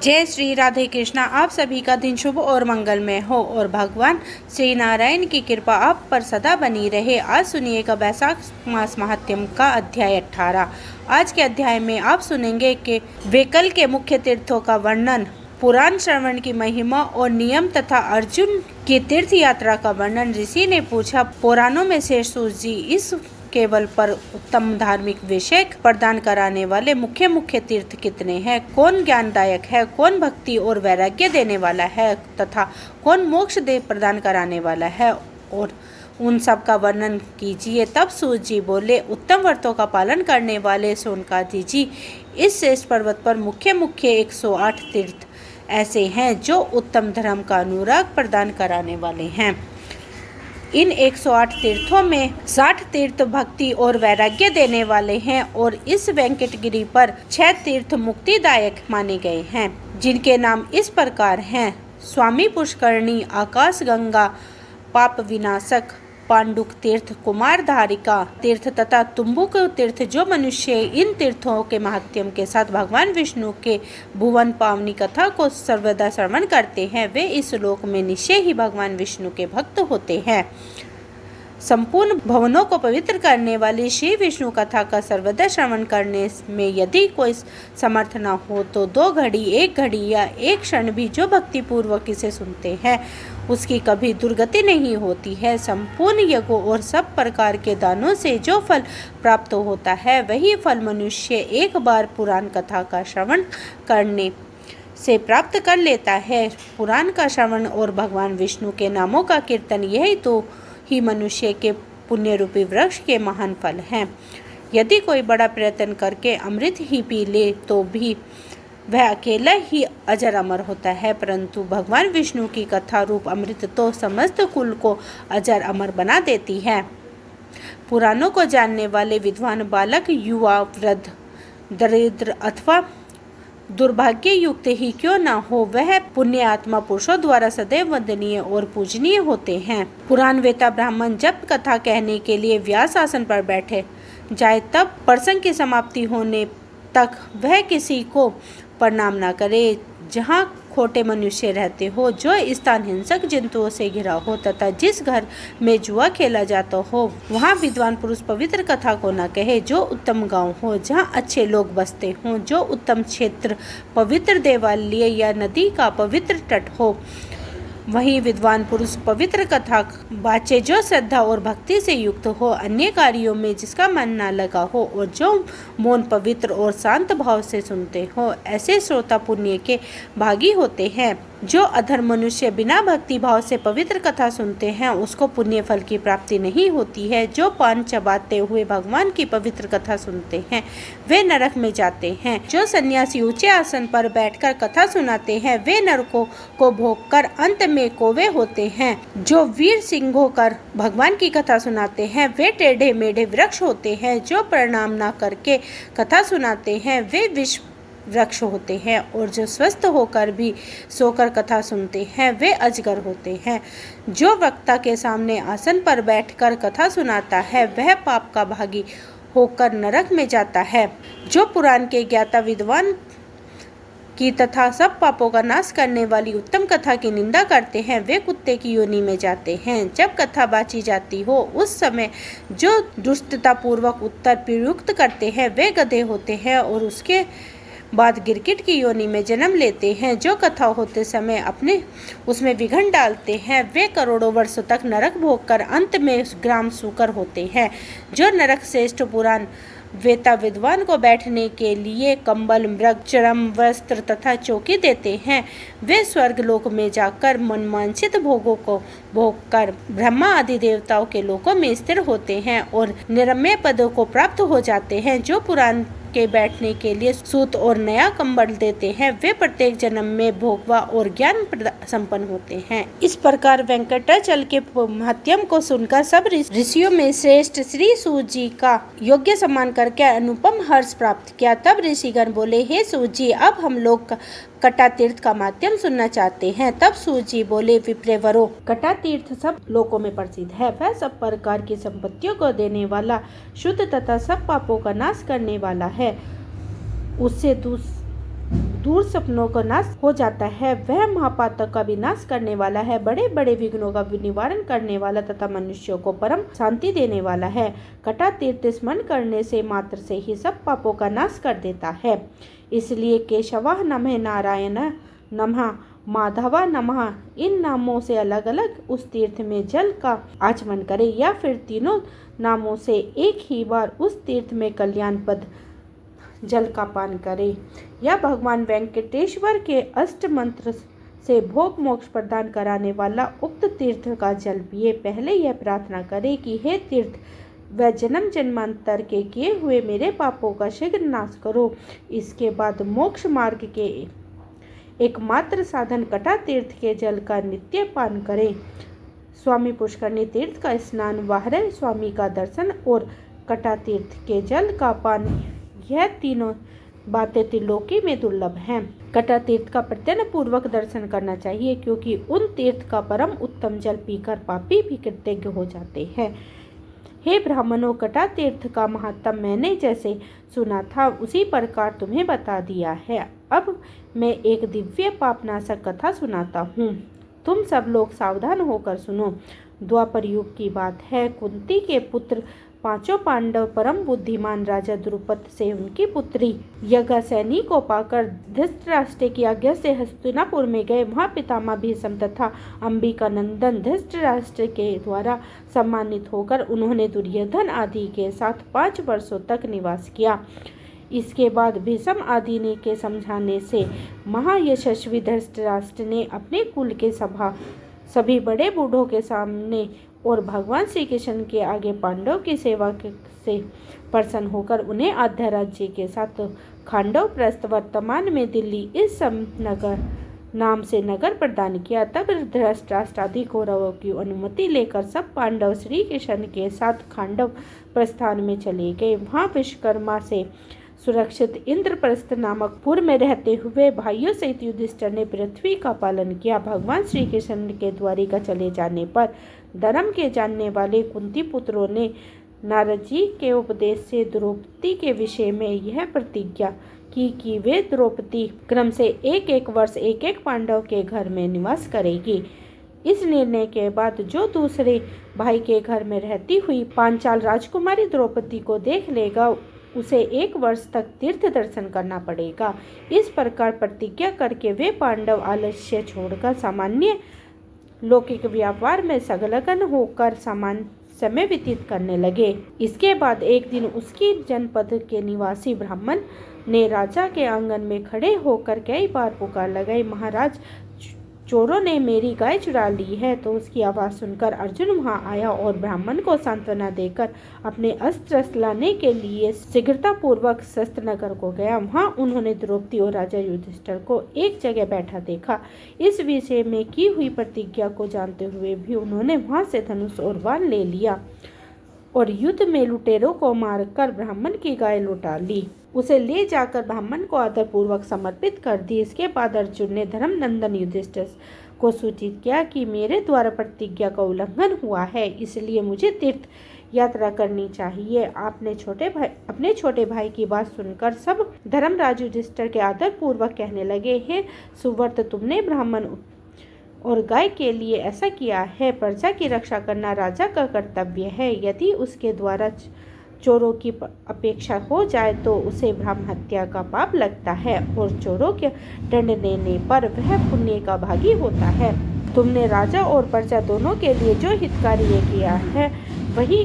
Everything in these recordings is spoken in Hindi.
जय श्री राधे कृष्णा। आप सभी का दिन शुभ और मंगलमय हो और भगवान श्री नारायण की कृपा आप पर सदा बनी रहे। आज सुनिएगा वैशाख मास महात्म्य का अध्याय 18। आज के अध्याय में आप सुनेंगे कि वेकल के मुख्य तीर्थों का वर्णन, पुराण श्रवण की महिमा और नियम तथा अर्जुन की तीर्थ यात्रा का वर्णन। ऋषि ने पूछा, पुराणों में से सूत जी इस केवल पर उत्तम धार्मिक विषय प्रदान कराने वाले मुख्य मुख्य तीर्थ कितने हैं? कौन ज्ञानदायक है, कौन भक्ति और वैराग्य देने वाला है तथा कौन मोक्ष दे प्रदान कराने वाला है, और उन सब का वर्णन कीजिए। तब सूत जी बोले, उत्तम व्रतों का पालन करने वाले सोनकादि जी, इस श्रेष्ठ पर्वत पर मुख्य मुख्य 108 तीर्थ ऐसे हैं जो उत्तम धर्म का अनुराग प्रदान कराने वाले हैं। इन 108 तीर्थों में 60 तीर्थ भक्ति और वैराग्य देने वाले हैं और इस वेंकटगिरी पर 6 तीर्थ मुक्तिदायक माने गए हैं, जिनके नाम इस प्रकार हैं: स्वामी पुष्करणी, आकाश गंगा, पाप विनाशक, पांडुक तीर्थ, कुमार धारिका तीर्थ तथा तुम्बुक तीर्थ। जो मनुष्य इन तीर्थों के महात्म्य के साथ भगवान विष्णु के भुवन पावनी कथा को सर्वदा श्रवण करते हैं, वे इस लोक में निश्चय ही भगवान विष्णु के भक्त होते हैं। संपूर्ण भवनों को पवित्र करने वाली श्री विष्णु कथा का सर्वदा श्रवण करने में यदि कोई समर्थ न हो तो 2 घड़ी, 1 घड़ी या 1 क्षण भी जो भक्ति पूर्वक इसे सुनते हैं, उसकी कभी दुर्गति नहीं होती है। संपूर्ण यज्ञों और सब प्रकार के दानों से जो फल प्राप्त होता है, वही फल मनुष्य एक बार पुराण कथा का श्रवण करने से प्राप्त कर लेता है। पुराण का श्रवण और भगवान विष्णु के नामों का कीर्तन, यही तो ही मनुष्य के पुण्य रूपी वृक्ष के महान फल हैं। यदि कोई बड़ा प्रयत्न करके अमृत ही पी ले तो भी वह अकेला ही अजर अमर होता है, परंतु भगवान विष्णु की कथा रूप अमृत तो समस्त कुल को अजर अमर बना देती है। पुराणों को जानने वाले विद्वान बालक, युवा, वृद्ध, दरिद्र अथवा दुर्भाग्य युक्त ही क्यों न हो, वह पुण्य आत्मा पुरुषों द्वारा सदैव वंदनीय और पूजनीय होते हैं। पुराण वेता ब्राह्मण जब कथा कहने के लिए व्यास आसन पर बैठे जाए, तब प्रसंग की समाप्ति होने तक वह किसी को प्रणाम न करे। जहाँ खोटे मनुष्य रहते हो, जो स्थान हिंसक जंतुओं से घिरा हो तथा जिस घर में जुआ खेला जाता हो, वहाँ विद्वान पुरुष पवित्र कथा को न कहे। जो उत्तम गांव हो, जहाँ अच्छे लोग बसते हों, जो उत्तम क्षेत्र, पवित्र देवालय या नदी का पवित्र तट हो, वही विद्वान पुरुष पवित्र कथा बाचे। जो श्रद्धा और भक्ति से युक्त हो, अन्य कार्यों में जिसका मन न लगा हो और जो मौन, पवित्र और शांत भाव से सुनते हो, ऐसे श्रोता पुण्य के भागी होते हैं। जो अधर मनुष्य बिना भक्ति भाव से पवित्र कथा सुनते हैं, उसको पुण्य फल की प्राप्ति नहीं होती है। जो पान चबाते हुए भगवान की पवित्र कथा सुनते हैं, वे नरक में जाते हैं। जो सन्यासी ऊंचे आसन पर बैठकर कथा सुनाते हैं, वे नरकों को भोगकर अंत में कौवे होते हैं। जो वीर सिंह होकर भगवान की कथा सुनाते हैं, वे टेढ़े मेढ़े वृक्ष होते हैं। जो प्रणाम न करके कथा सुनाते हैं, वे विष वृक्ष होते हैं। और जो स्वस्थ होकर भी सोकर कथा सुनते हैं, वे अजगर होते हैं। जो वक्ता के सामने आसन पर बैठकर कथा सुनाता है, वह पाप का भागी होकर नरक में जाता है। जो पुराण के ज्ञाता विद्वान की तथा सब पापों का नाश करने वाली उत्तम कथा की निंदा करते हैं, वे कुत्ते की योनि में जाते हैं। जब कथा बाची जाती हो, उस समय जो दुष्टता पूर्वक उत्तर प्रयुक्त करते हैं, वे गधे होते हैं और उसके बाद गिरगिट की योनि में जन्म लेते हैं। जो कथा होते समय अपने उसमें विघ्न डालते हैं, वे करोड़ों वर्षों तक नरक भोगकर अंत में ग्राम सूकर होते हैं। जो नरक श्रेष्ठ पुराण वेता विद्वान को बैठने के लिए कंबल, मृग, चरम, वस्त्र तथा चौकी देते हैं, वे स्वर्ग लोक में जाकर मनमांसित भोगों को भोगकर ब्रह्मा आदि देवताओं के लोकों में स्थिर होते हैं और निरम्य पदों को प्राप्त हो जाते हैं। जो पुराण के बैठने के लिए सूत और नया कंबल देते हैं, वे प्रत्येक जन्म में भोगवा और ज्ञान संपन्न होते हैं। इस प्रकार वेंकटाचल के महात्म्य को सुनकर सब ऋषियों में श्रेष्ठ श्री सूत जी का योग्य सम्मान करके अनुपम हर्ष प्राप्त किया। तब ऋषिगण बोले, हे सूत जी, अब हम लोग कटा तीर्थ का माध्यम सुनना चाहते हैं। तब सूत जी बोले, विप्रेवरो, कटा तीर्थ सब लोकों में प्रसिद्ध है। वह सब प्रकार की संपत्तियों को देने वाला, शुद्ध तथा सब पापों का नाश करने वाला है। उससे दूर सपनों का नाश हो जाता है। वह महापातक का विनाश करने वाला है, बड़े बड़े विघ्नों का निवारण करने वाला तथा मनुष्यों को परम शांति देने वाला है। कटा तीर्थ स्मरण करने से मात्र से ही सब पापों का नाश कर देता है। इसलिए केशवः नमः, नारायण नमः, माधवा नमः, इन नामों से अलग अलग उस तीर्थ में जल का आचमन करें या फिर तीनों नामों से एक ही बार उस तीर्थ में कल्याण पद जल का पान करें, या भगवान वेंकटेश्वर के अष्ट मंत्र से भोग मोक्ष प्रदान कराने वाला उक्त तीर्थ का जल पिए। पहले यह प्रार्थना करें कि हे तीर्थ, वह जन्म जन्मांतर के किए हुए मेरे पापों का शीघ्र नाश करो। इसके बाद मोक्ष मार्ग के एकमात्र साधन कटा तीर्थ के जल का नित्य पान करें। स्वामी पुष्करणी तीर्थ का स्नान, वाहरे स्वामी का दर्शन और कटा तीर्थ के जल का पान, यह तीनों बातें त्रिलोकी में दुर्लभ हैं। कटा तीर्थ का प्रत्यन पूर्वक दर्शन करना चाहिए, क्योंकि उन तीर्थ का परम उत्तम जल पीकर पापी भी कृतज्ञ हो जाते हैं। हे ब्राह्मणों, कटा तीर्थ का महात्म मैंने जैसे सुना था उसी प्रकार तुम्हें बता दिया है। अब मैं एक दिव्य पापनाशक कथा सुनाता हूँ, तुम सब लोग सावधान होकर सुनो। द्वापर युग की बात है। कुंती के पुत्र पांचों पांडव परम बुद्धिमान राजा द्रुपद से उनकी पुत्री यज्ञसेनी को पाकर धृतराष्ट्र की आज्ञा से हस्तिनापुर में गए। वहां पितामह भीष्म तथा अंबिका नंदन धृतराष्ट्र के द्वारा सम्मानित होकर उन्होंने दुर्योधन आदि के साथ 5 वर्षों तक निवास किया। इसके बाद भीष्म आदि ने के समझाने से महायशस्वी धृतराष्ट्र ने अपने कुल के सभी बड़े बूढ़ों के सामने और भगवान श्री कृष्ण के आगे पांडव की सेवा से प्रसन्न होकर उन्हें आध्या राज्य के साथ खांडव प्रस्थ, वर्तमान में दिल्ली, इस नगर नाम से नगर प्रदान किया। तब धृतराष्ट्र आदि कौरवों की अनुमति लेकर सब पांडव श्री कृष्ण के साथ खांडव प्रस्थान में चले गए। वहाँ विश्वकर्मा से सुरक्षित इंद्रप्रस्थ नामक पुर में रहते हुए भाइयों सहित युधिष्ठिर ने पृथ्वी का पालन किया। भगवान श्री कृष्ण के द्वारिका चले जाने पर धर्म के जानने वाले कुंती पुत्रों ने नारद जी के उपदेश से द्रौपदी के विषय में यह प्रतिज्ञा की कि वे द्रौपदी क्रम से एक वर्ष एक पांडव के घर में निवास करेगी। इस निर्णय के बाद जो दूसरे भाई के घर में रहती हुई पांचाल राजकुमारी द्रौपदी को देख लेगा, उसे 1 वर्ष तक तीर्थ दर्शन करना पड़ेगा। इस प्रकार प्रतिज्ञा करके वे पांडव आलस्य छोड़कर सामान्य लौकिक व्यापार में संलग्न होकर सामान्य समय व्यतीत करने लगे। इसके बाद एक दिन उसकी जनपद के निवासी ब्राह्मण ने राजा के आंगन में खड़े होकर कई बार पुकार लगाई, महाराज, चोरों ने मेरी गाय चुरा ली है। तो उसकी आवाज़ सुनकर अर्जुन वहां आया और ब्राह्मण को सांत्वना देकर अपने अस्त्र लाने के लिए शीघ्रतापूर्वक शस्त्रनगर को गया। वहां उन्होंने द्रौपदी और राजा युधिष्ठिर को एक जगह बैठा देखा। इस विषय में की हुई प्रतिज्ञा को जानते हुए भी उन्होंने वहां से धनुष और बाण ले लिया और युद्ध में लुटेरों को मारकर ब्राह्मण की गाय लौटा ली। उसे ले जाकर ब्राह्मण को आदरपूर्वक समर्पित कर दी। इसके बाद अर्जुन ने धर्मनंदन युधिष्ठिर को सूचित किया कि मेरे द्वारा प्रतिज्ञा का उल्लंघन हुआ है, इसलिए मुझे तीर्थ यात्रा करनी चाहिए। अपने छोटे भाई की बात सुनकर सब धर्मराज युधिष्ठिर के आदरपूर्वक कहने लगे, हे सुव्रत, तुमने ब्राह्मण और गाय के लिए ऐसा किया है। प्रजा की रक्षा करना राजा का कर्तव्य है। यदि उसके द्वारा चोरों की अपेक्षा हो जाए तो उसे ब्रह्म हत्या का पाप लगता है और चोरों के दंड देने पर वह पुण्य का भागी होता है। तुमने राजा और प्रजा दोनों के लिए जो हितकारी किया है वही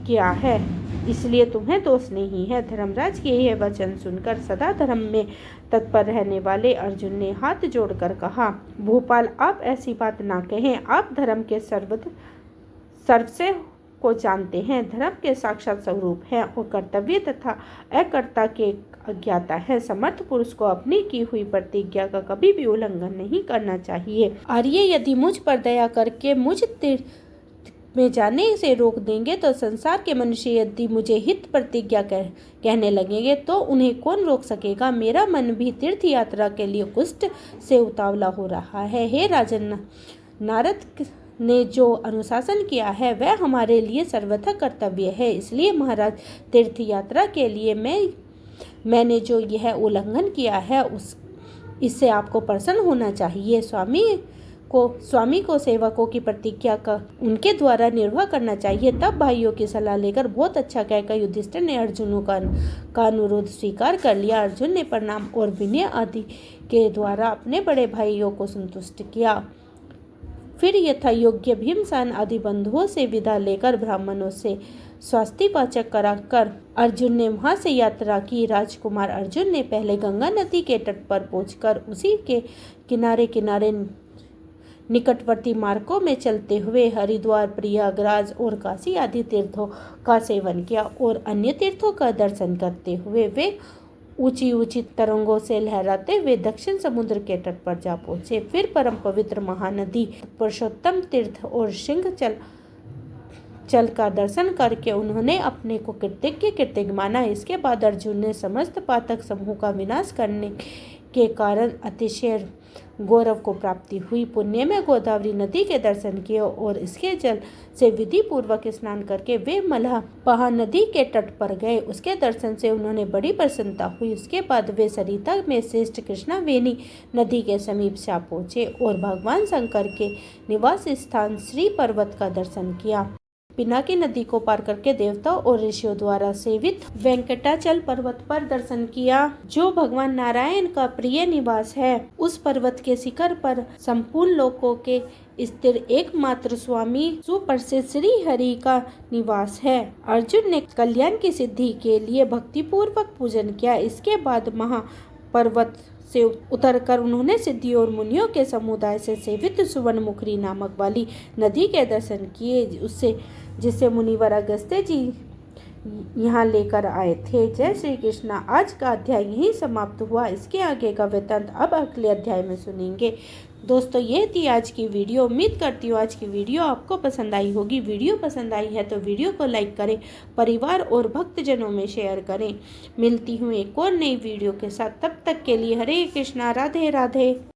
किया है, इसलिए तुम्हें दोष नहीं है। धर्मराज के यह वचन सुनकर सदा धर्म में तत्पर रहने वाले अर्जुन ने हाथ जोड़कर कहा, भूपाल, आप ऐसी बात ना कहें। आप धर्म के सर्वस्व को जानते हैं, धर्म के साक्षात स्वरूप हैं और कर्तव्य तथा अकर्ता के अज्ञाता है। समर्थ पुरुष को अपनी की हुई प्रतिज्ञा का कभी भी उल्लंघन नहीं करना चाहिए। आर्य यदि मुझ पर दया करके मुझ तीर्थ में जाने से रोक देंगे तो संसार के मनुष्य यदि मुझे हित प्रतिज्ञा कहने लगेंगे तो उन्हें कौन रोक सकेगा। मेरा मन भी तीर्थ यात्रा के लिए कुष्ठ से उतावला हो रहा है। हे राजन, नारद ने जो अनुशासन किया है वह हमारे लिए सर्वथा कर्तव्य है। इसलिए महाराज, तीर्थ यात्रा के लिए मैंने जो यह उल्लंघन किया है इससे आपको प्रसन्न होना चाहिए। स्वामी को सेवकों की प्रतिज्ञा का उनके द्वारा निर्वाह करना चाहिए। तब भाइयों की सलाह लेकर बहुत अच्छा कहकर युधिष्ठिर ने अर्जुन का अनुरोध स्वीकार कर लिया। अर्जुन ने प्रणाम और विनय आदि के द्वारा अपने बड़े भाइयों को संतुष्ट किया। फिर यथा योग्य भीमसेन आदि बंधुओं से विदा लेकर ब्राह्मणों से स्वास्थ्य पाचक कराकर अर्जुन ने वहां से यात्रा की। राजकुमार अर्जुन ने पहले गंगा नदी के तट पर पहुंचकर उसी के किनारे किनारे निकटवर्ती मार्गों में चलते हुए हरिद्वार, प्रयागराज और काशी आदि तीर्थों का सेवन किया और अन्य तीर्थों का दर्शन करते हुए वे ऊंची ऊंची तरंगों से लहराते हुए दक्षिण समुद्र के तट पर जा पहुंचे। फिर परम पवित्र महानदी पुरुषोत्तम तीर्थ और चल का दर्शन करके उन्होंने अपने को कृतज्ञ माना। इसके बाद अर्जुन ने समस्त पातक समूह का विनाश करने के कारण अतिशय गौरव को प्राप्ति हुई। पुण्य में गोदावरी नदी के दर्शन किए और इसके जल से विधि पूर्वक स्नान करके वे मलहपहा नदी के तट पर गए। उसके दर्शन से उन्होंने बड़ी प्रसन्नता हुई। उसके बाद वे सरिता में श्रेष्ठ कृष्णावेणी नदी के समीप जा पहुंचे और भगवान शंकर के निवास स्थान श्री पर्वत का दर्शन किया। पिनाकी नदी को पार करके देवताओं और ऋषियों द्वारा सेवित वेंकटाचल पर्वत पर दर्शन किया, जो भगवान नारायण का प्रिय निवास है। उस पर्वत के शिखर पर संपूर्ण लोकों के स्थिर एकमात्र स्वामी सुप्रसिद्ध श्री हरि का निवास है। अर्जुन ने कल्याण की सिद्धि के लिए भक्तिपूर्वक पूजन किया। इसके बाद महापर्वत से उतरकर उन्होंने सिद्धि और मुनियों के समुदाय से सेवित सुवर्णमुखी नामक वाली नदी के दर्शन किए, जिसे मुनिवर अगस्त्य जी यहाँ लेकर आए थे। जय श्री कृष्णा। आज का अध्याय यहीं समाप्त हुआ। इसके आगे का वृत्तांत अब अगले अध्याय में सुनेंगे। दोस्तों, ये थी आज की वीडियो। उम्मीद करती हूँ आज की वीडियो आपको पसंद आई होगी। वीडियो पसंद आई है तो वीडियो को लाइक करें, परिवार और भक्तजनों में शेयर करें। मिलती हूँ एक और नई वीडियो के साथ। तब तक के लिए हरे कृष्णा, राधे राधे।